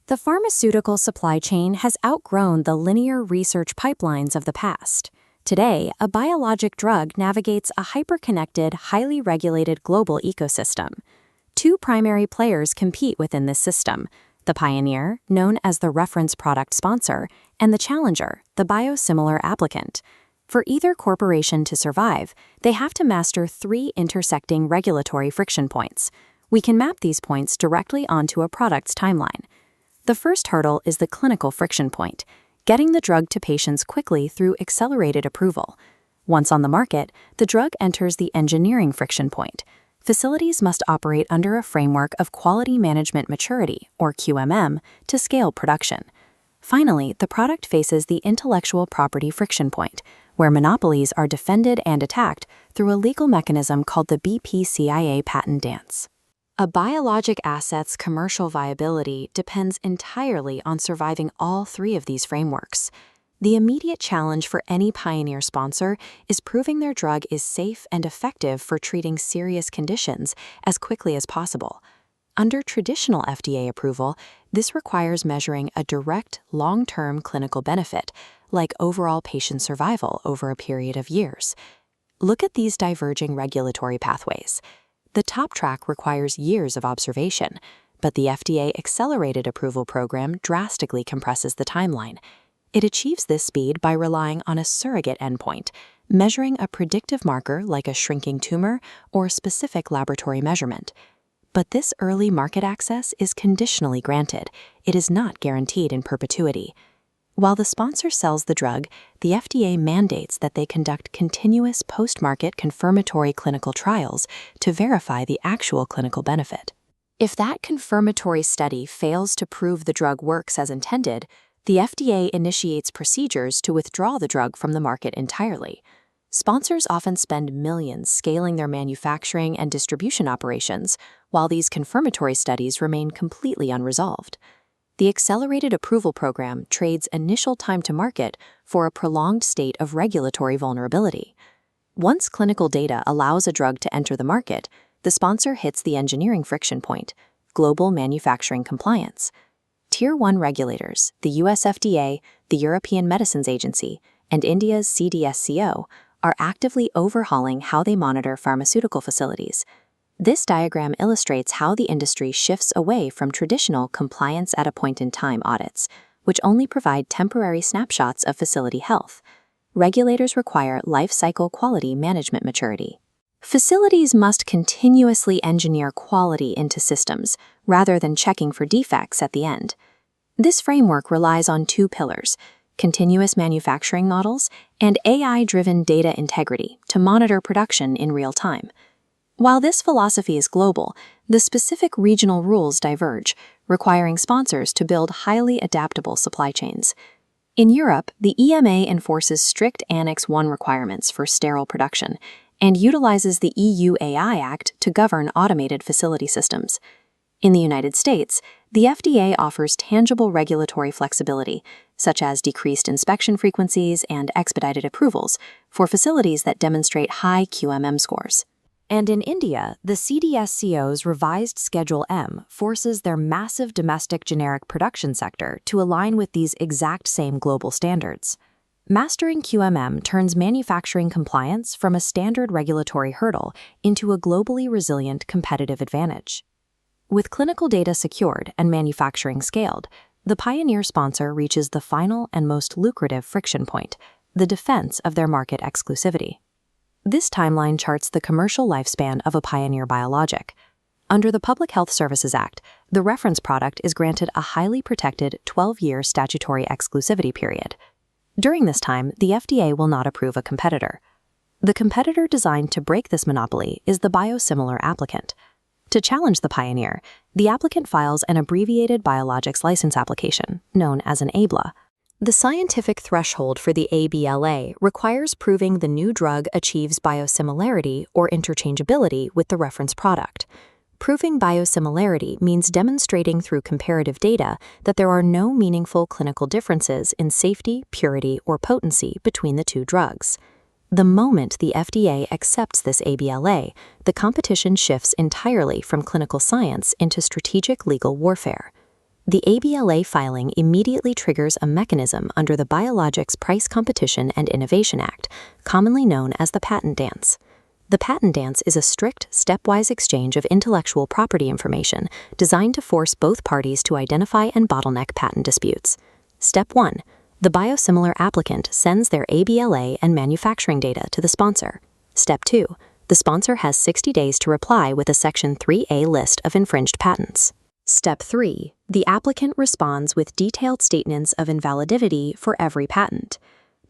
The pharmaceutical supply chain has outgrown the linear research pipelines of the past. Today, a biologic drug navigates a hyperconnected, highly regulated global ecosystem. Two primary players compete within this system: the pioneer, known as the reference product sponsor, and the challenger, the biosimilar applicant. For either corporation to survive, they have to master three intersecting regulatory friction points. We can map these points directly onto a product's timeline. The first hurdle is the clinical friction point, getting the drug to patients quickly through accelerated approval. Once on the market, the drug enters the engineering friction point. Facilities must operate under a framework of quality management maturity, or QMM, to scale production. Finally, the product faces the intellectual property friction point, where monopolies are defended and attacked through a legal mechanism called the BPCIA patent dance. A biologic asset's commercial viability depends entirely on surviving all three of these frameworks. The immediate challenge for any pioneer sponsor is proving their drug is safe and effective for treating serious conditions as quickly as possible. Under traditional FDA approval, this requires measuring a direct, long-term clinical benefit, like overall patient survival over a period of years. Look at these diverging regulatory pathways. The top track requires years of observation, but the FDA accelerated approval program drastically compresses the timeline. It achieves this speed by relying on a surrogate endpoint, measuring a predictive marker like a shrinking tumor or specific laboratory measurement. But this early market access is conditionally granted. It is not guaranteed in perpetuity. While the sponsor sells the drug, the FDA mandates that they conduct continuous post-market confirmatory clinical trials to verify the actual clinical benefit. If that confirmatory study fails to prove the drug works as intended, the FDA initiates procedures to withdraw the drug from the market entirely. Sponsors often spend millions scaling their manufacturing and distribution operations, while these confirmatory studies remain completely unresolved. The accelerated approval program trades initial time to market for a prolonged state of regulatory vulnerability. Once clinical data allows a drug to enter the market, the sponsor hits the engineering friction point: global manufacturing compliance. Tier 1 regulators, the US FDA, the European Medicines Agency, and India's CDSCO, are actively overhauling how they monitor pharmaceutical facilities. This diagram illustrates how the industry shifts away from traditional compliance at a point-in-time audits, which only provide temporary snapshots of facility health. Regulators require life cycle quality management maturity. Facilities must continuously engineer quality into systems, rather than checking for defects at the end. This framework relies on two pillars: continuous manufacturing models and AI-driven data integrity to monitor production in real time. While this philosophy is global, the specific regional rules diverge, requiring sponsors to build highly adaptable supply chains. In Europe, the EMA enforces strict Annex I requirements for sterile production and utilizes the EU AI Act to govern automated facility systems. In the United States, the FDA offers tangible regulatory flexibility, such as decreased inspection frequencies and expedited approvals for facilities that demonstrate high QMM scores. And in India, the CDSCO's revised Schedule M forces their massive domestic generic production sector to align with these exact same global standards. Mastering QMM turns manufacturing compliance from a standard regulatory hurdle into a globally resilient competitive advantage. With clinical data secured and manufacturing scaled, the pioneer sponsor reaches the final and most lucrative friction point: the defense of their market exclusivity. This timeline charts the commercial lifespan of a pioneer biologic. Under the Public Health Services Act, the reference product is granted a highly protected 12-year statutory exclusivity period. During this time, the FDA will not approve a competitor. The competitor designed to break this monopoly is the biosimilar applicant. To challenge the pioneer, the applicant files an abbreviated biologics license application, known as an aBLA. The scientific threshold for the aBLA requires proving the new drug achieves biosimilarity or interchangeability with the reference product. Proving biosimilarity means demonstrating through comparative data that there are no meaningful clinical differences in safety, purity, or potency between the two drugs. The moment the FDA accepts this aBLA, the competition shifts entirely from clinical science into strategic legal warfare. The aBLA filing immediately triggers a mechanism under the Biologics Price Competition and Innovation Act, commonly known as the patent dance. The patent dance is a strict, stepwise exchange of intellectual property information designed to force both parties to identify and bottleneck patent disputes. Step 1. The biosimilar applicant sends their aBLA and manufacturing data to the sponsor. Step 2. The sponsor has 60 days to reply with a Section 3A list of infringed patents. Step 3. The applicant responds with detailed statements of invalidity for every patent.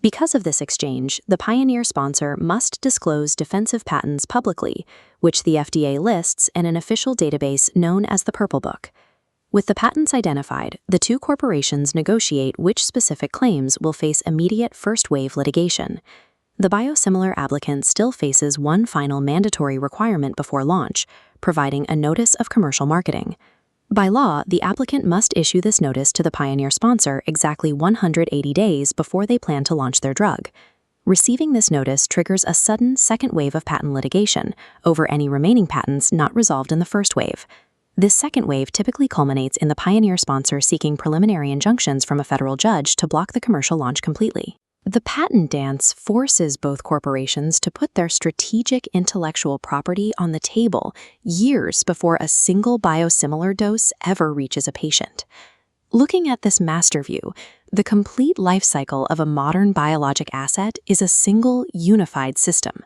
Because of this exchange, the pioneer sponsor must disclose defensive patents publicly, which the FDA lists in an official database known as the Purple Book. With the patents identified, the two corporations negotiate which specific claims will face immediate first-wave litigation. The biosimilar applicant still faces one final mandatory requirement before launch, providing a notice of commercial marketing. By law, the applicant must issue this notice to the pioneer sponsor exactly 180 days before they plan to launch their drug. Receiving this notice triggers a sudden second wave of patent litigation over any remaining patents not resolved in the first wave. This second wave typically culminates in the pioneer sponsor seeking preliminary injunctions from a federal judge to block the commercial launch completely. The patent dance forces both corporations to put their strategic intellectual property on the table years before a single biosimilar dose ever reaches a patient. Looking at this master view, the complete life cycle of a modern biologic asset is a single, unified system.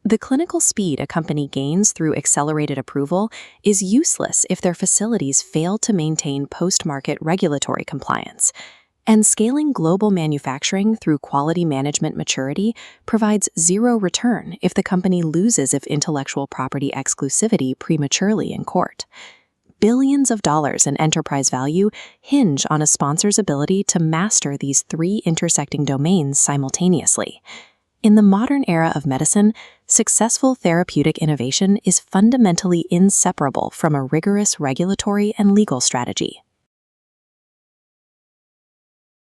The clinical speed a company gains through accelerated approval is useless if their facilities fail to maintain post-market regulatory compliance. And scaling global manufacturing through quality management maturity provides zero return if the company loses its intellectual property exclusivity prematurely in court. Billions of dollars in enterprise value hinge on a sponsor's ability to master these three intersecting domains simultaneously. In the modern era of medicine, successful therapeutic innovation is fundamentally inseparable from a rigorous regulatory and legal strategy.